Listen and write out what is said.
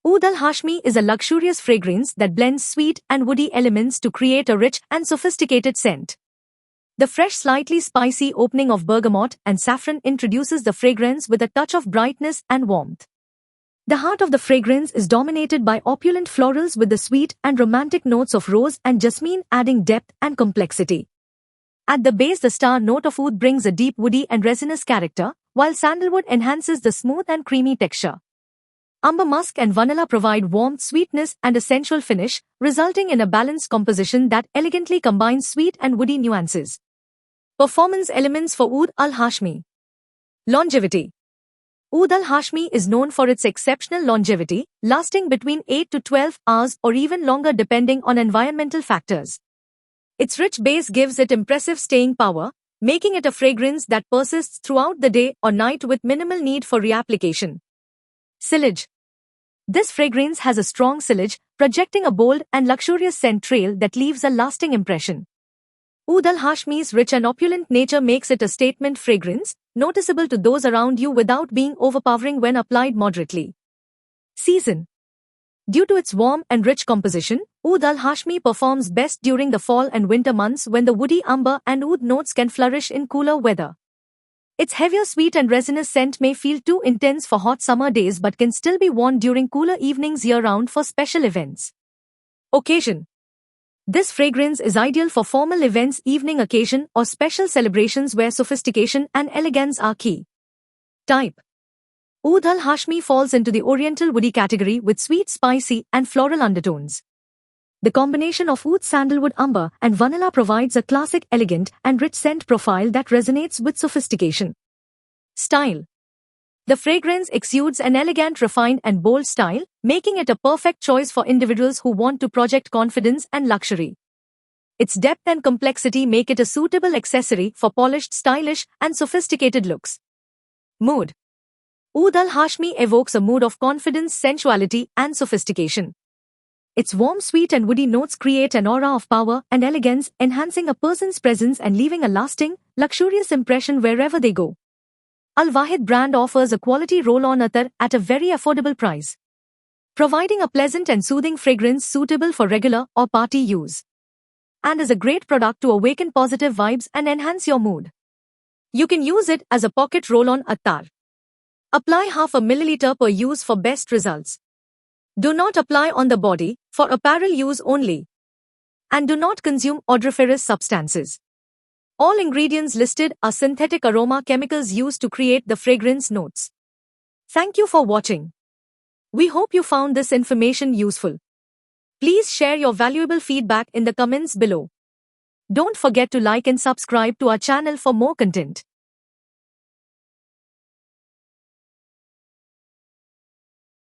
Oud al-Hashmi is a luxurious fragrance that blends sweet and woody elements to create a rich and sophisticated scent. The fresh, slightly spicy opening of bergamot and saffron introduces the fragrance with a touch of brightness and warmth. The heart of the fragrance is dominated by opulent florals with the sweet and romantic notes of rose and jasmine adding depth and complexity. At the base, the star note of oud brings a deep woody and resinous character, while sandalwood enhances the smooth and creamy texture. Amber musk and vanilla provide warmth, sweetness, and a sensual finish, resulting in a balanced composition that elegantly combines sweet and woody nuances. Performance elements for Oud al-Hashmi. Longevity. Oud al-Hashmi is known for its exceptional longevity, lasting between 8 to 12 hours or even longer depending on environmental factors. Its rich base gives it impressive staying power, making it a fragrance that persists throughout the day or night with minimal need for reapplication. Sillage. This fragrance has a strong sillage, projecting a bold and luxurious scent trail that leaves a lasting impression. Oud al-Hashmi's rich and opulent nature makes it a statement fragrance, noticeable to those around you without being overpowering when applied moderately. Season. Due to its warm and rich composition, Oud al-Hashmi performs best during the fall and winter months when the woody amber and oud notes can flourish in cooler weather. Its heavier sweet and resinous scent may feel too intense for hot summer days but can still be worn during cooler evenings year-round for special events. Occasion. This fragrance is ideal for formal events, evening occasion, or special celebrations where sophistication and elegance are key. Type. Oud al-Hashmi falls into the oriental woody category with sweet, spicy, and floral undertones. The combination of oud, sandalwood, amber, and vanilla provides a classic, elegant, and rich scent profile that resonates with sophistication. Style. The fragrance exudes an elegant, refined, and bold style, making it a perfect choice for individuals who want to project confidence and luxury. Its depth and complexity make it a suitable accessory for polished, stylish, and sophisticated looks. Mood. Oud al-Hashmi evokes a mood of confidence, sensuality, and sophistication. Its warm, sweet, and woody notes create an aura of power and elegance, enhancing a person's presence and leaving a lasting, luxurious impression wherever they go. Al-Wahid brand offers a quality roll-on attar at a very affordable price, providing a pleasant and soothing fragrance suitable for regular or party use, and is a great product to awaken positive vibes and enhance your mood. You can use it as a pocket roll-on attar. Apply half a milliliter per use for best results. Do not apply on the body, for apparel use only. And do not consume odoriferous substances. All ingredients listed are synthetic aroma chemicals used to create the fragrance notes. Thank you for watching. We hope you found this information useful. Please share your valuable feedback in the comments below. Don't forget to like and subscribe to our channel for more content.